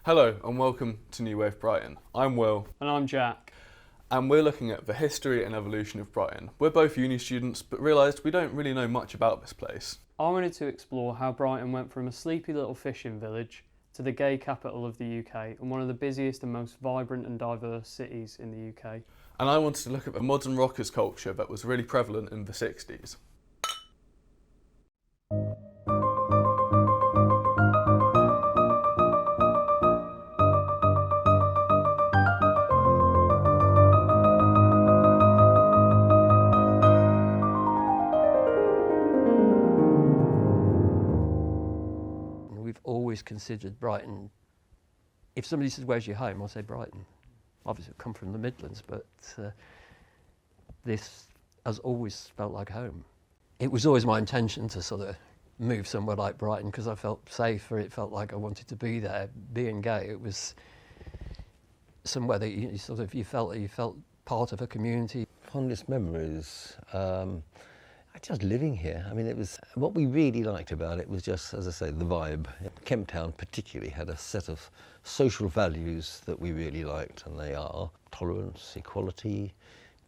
Hello and welcome to New Wave Brighton. I'm Will And I'm Jack. and we're looking at the history and evolution of Brighton. We're both uni students but realised we don't really know much about this place. I wanted to explore how Brighton went from a sleepy little fishing village to the gay capital of the UK and one of the busiest and most vibrant and diverse cities in the UK. And I wanted to look at the modern rockers culture that was really prevalent in the 60s. We've always considered Brighton, if somebody says, where's your home? I'll say Brighton. Obviously, I come from the Midlands, but this has always felt like home. It was always my intention to sort of move somewhere like Brighton because I felt safer, it felt like I wanted to be there. Being gay, it was somewhere that you felt part of a community. Fondest memories, just living here. I mean, it was what we really liked about it was just, as I say, the vibe. Kemp Town particularly had a set of social values that we really liked, and they are tolerance, equality,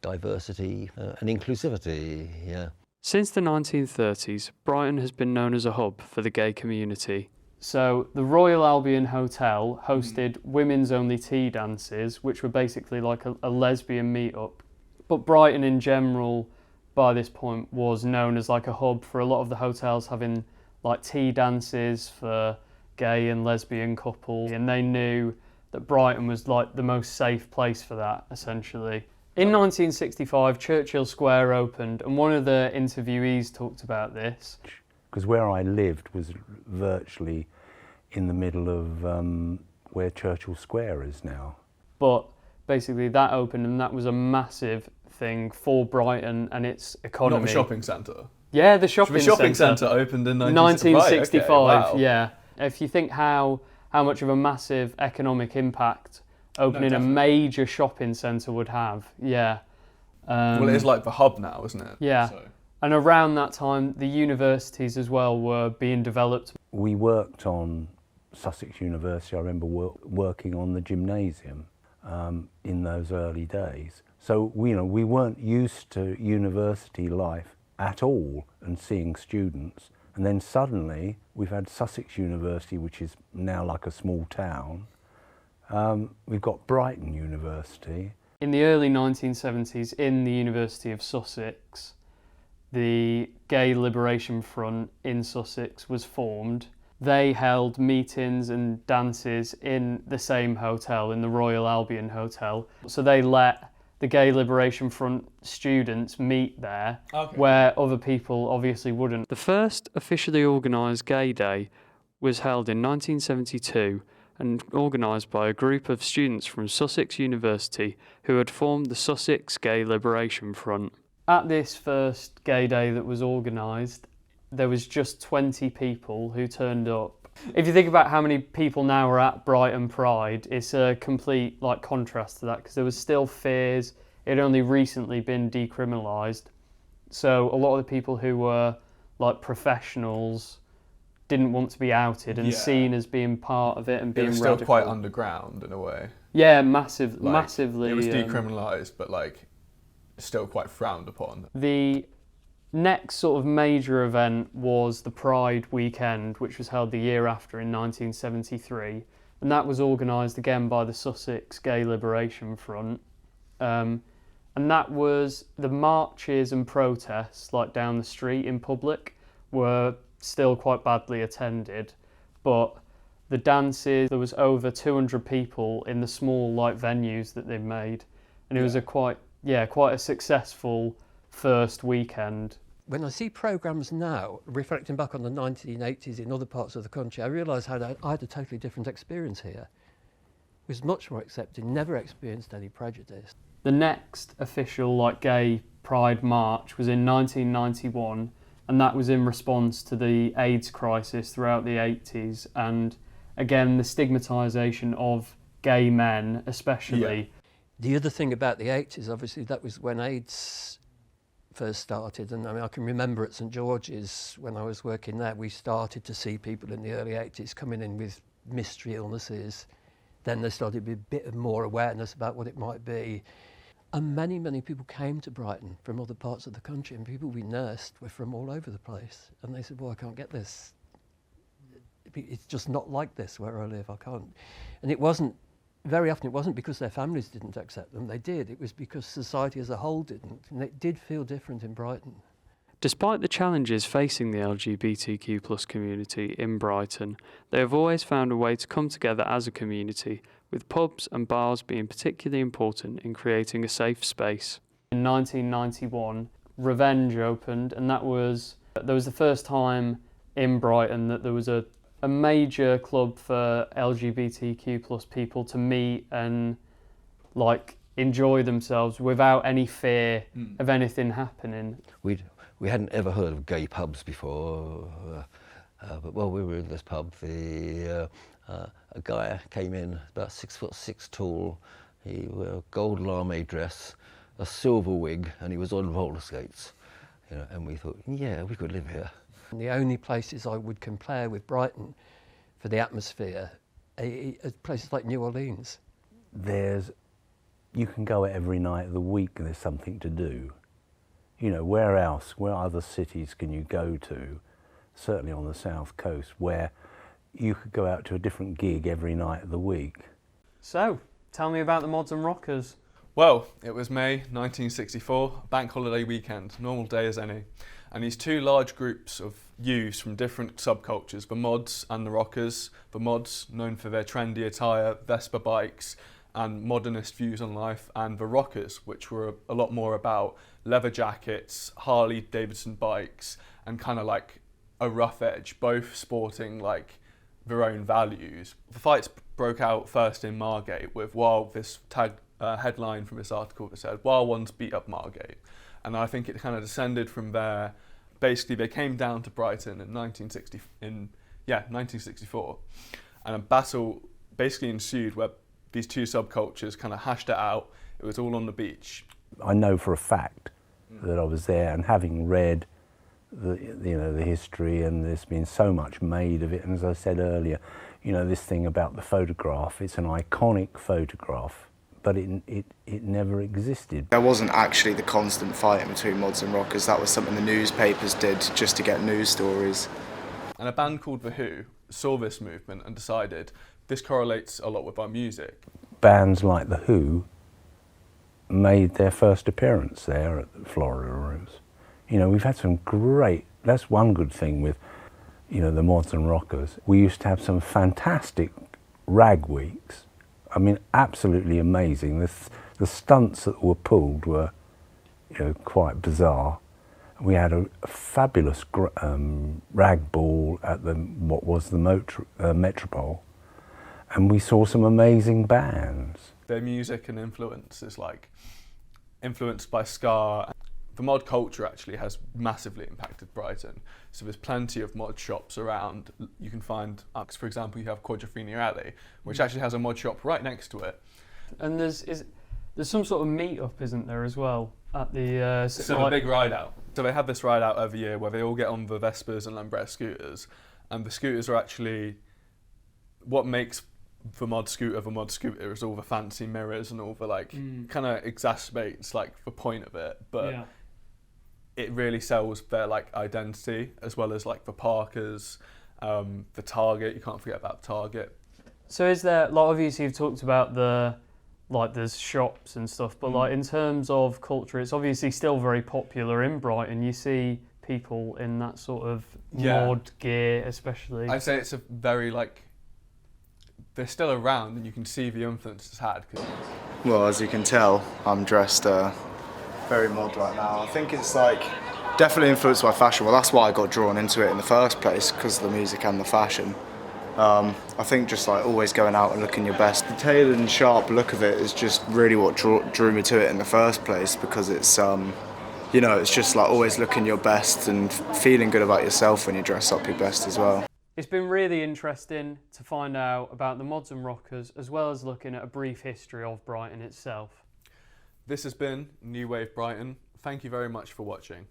diversity, and inclusivity. Yeah. Since the 1930s, Brighton has been known as a hub for the gay community. So the Royal Albion Hotel hosted women's only tea dances, which were basically like a lesbian meet-up. But Brighton in general, by this point, was known as like a hub for a lot of the hotels having like tea dances for gay and lesbian couples, and they knew that Brighton was like the most safe place for that, essentially. In 1965, Churchill Square opened, and one of the interviewees talked about this. Because where I lived was virtually in the middle of where Churchill Square is now. But basically that opened, and that was a massive thing for Brighton and its economy. Not the shopping centre. Yeah, the shopping centre. The shopping centre opened in 1965, right, okay, wow. yeah. If you think how much of a massive economic impact opening a definitely. major shopping centre would have, yeah. Well, it is like the hub now, isn't it? Yeah. So. And around that time, the universities as well were being developed. We worked on Sussex University. I remember working on the gymnasium in those early days. So we weren't used to university life at all and seeing students. And then suddenly we've had Sussex University, which is now like a small town. We've got Brighton University. In the early 1970s, in the University of Sussex, the Gay Liberation Front in Sussex was formed. They held meetings and dances in the same hotel, in the Royal Albion Hotel. So they let the Gay Liberation Front students meet there, where other people obviously wouldn't. The first officially organised Gay Day was held in 1972 and organised by a group of students from Sussex University who had formed the Sussex Gay Liberation Front. At this first Gay Day that was organised, there was just 20 people who turned up. If you think about how many people now are at Brighton Pride, it's a complete contrast to that, because there was still fears. It had only recently been decriminalised. So a lot of the people who were professionals didn't want to be outed and seen as being part of it and being radical. It was still quite underground in a way. Yeah, massively. It was decriminalised, but still quite frowned upon. The next sort of major event was the Pride weekend, which was held the year after in 1973, and that was organised again by the Sussex Gay Liberation Front. And that was the marches and protests down the street in public were still quite badly attended, but the dances, there was over 200 people in the small venues that they made, and it was a quite a successful first weekend. When I see programmes now, reflecting back on the 1980s in other parts of the country, I realise how I had a totally different experience here. It was much more accepting, never experienced any prejudice. The next official gay pride march was in 1991, and that was in response to the AIDS crisis throughout the 80s, and again the stigmatisation of gay men especially. Yeah. The other thing about the 80s, obviously, that was when AIDS first started, and I can remember at St George's when I was working there, we started to see people in the early 80s coming in with mystery illnesses, Then there started to be a bit of more awareness about what it might be. And many, many people came to Brighton from other parts of the country, and people we nursed were from all over the place. And they said, well, I can't get this. It's just not like this where I live, I can't. And it wasn't, very often it wasn't because their families didn't accept them, they did. It was because society as a whole didn't, and it did feel different in Brighton. Despite the challenges facing the LGBTQ+ community in Brighton, they have always found a way to come together as a community, with pubs and bars being particularly important in creating a safe space. In 1991, Revenge opened, and that was the first time in Brighton that there was a major club for LGBTQ+ people to meet and like enjoy themselves without any fear of anything happening. We hadn't ever heard of gay pubs before, but while we were in this pub, a guy came in about 6'6" tall. He wore a gold lame dress, a silver wig, and he was on roller skates. You know, and we thought, yeah, we could live here. And the only places I would compare with Brighton for the atmosphere are places like New Orleans. You can go every night of the week and there's something to do. You know, where other cities can you go to, certainly on the south coast, where you could go out to a different gig every night of the week? So, tell me about the Mods and Rockers. Well, it was May 1964, bank holiday weekend, normal day as any. And these two large groups of youths from different subcultures, the Mods and the Rockers. The Mods, known for their trendy attire, Vespa bikes, and modernist views on life, and the Rockers, which were a lot more about leather jackets, Harley Davidson bikes, and kind of like a rough edge, both sporting like their own values. The fights broke out first in Margate with this headline from this article that said, "While ones beat up Margate." And I think it kind of descended from there. Basically, they came down to Brighton in 1964, and a battle basically ensued where these two subcultures kind of hashed it out. It was all on the beach. I know for a fact that I was there, and having read the history, and there's been so much made of it, and as I said earlier, this thing about the photograph, it's an iconic photograph, but it never existed. There wasn't actually the constant fighting between Mods and Rockers. That was something the newspapers did just to get news stories. And a band called The Who saw this movement and decided this correlates a lot with our music. Bands like The Who made their first appearance there at the Florida Rooms. We've had some great, that's one good thing with, the Mods and Rockers. We used to have some fantastic rag weeks. I mean, absolutely amazing. The stunts that were pulled were, quite bizarre. We had a fabulous rag ball at what was the Metropole, and we saw some amazing bands. Their music and influence is like influenced by ska. The mod culture actually has massively impacted Brighton. So there's plenty of mod shops around. You can find, for example, you have Quadrophenia Alley, which actually has a mod shop right next to it. And there's some sort of meet-up, isn't there, as well, at the... a big ride-out. So they have this ride-out every year where they all get on the Vespas and Lambretta scooters. And the scooters are actually... What makes the mod scooter is all the fancy mirrors and all the, kind of exacerbates, the point of it. But... Yeah. It really sells their identity, as well as the Parkers, the Target. You can't forget about Target. So is there, obviously you've talked about there's shops and stuff, but in terms of culture, it's obviously still very popular in Brighton. You see people in that sort of mod gear, especially. I'd say it's a very they're still around, and you can see the influence it's had. Well, as you can tell, I'm dressed very mod right now. I think it's definitely influenced by fashion. Well, that's why I got drawn into it in the first place, because of the music and the fashion. I think just always going out and looking your best. The tailored and sharp look of it is just really what drew me to it in the first place, because it's it's just always looking your best and feeling good about yourself when you dress up your best as well. It's been really interesting to find out about the Mods and Rockers, as well as looking at a brief history of Brighton itself. This has been New Wave Brighton. Thank you very much for watching.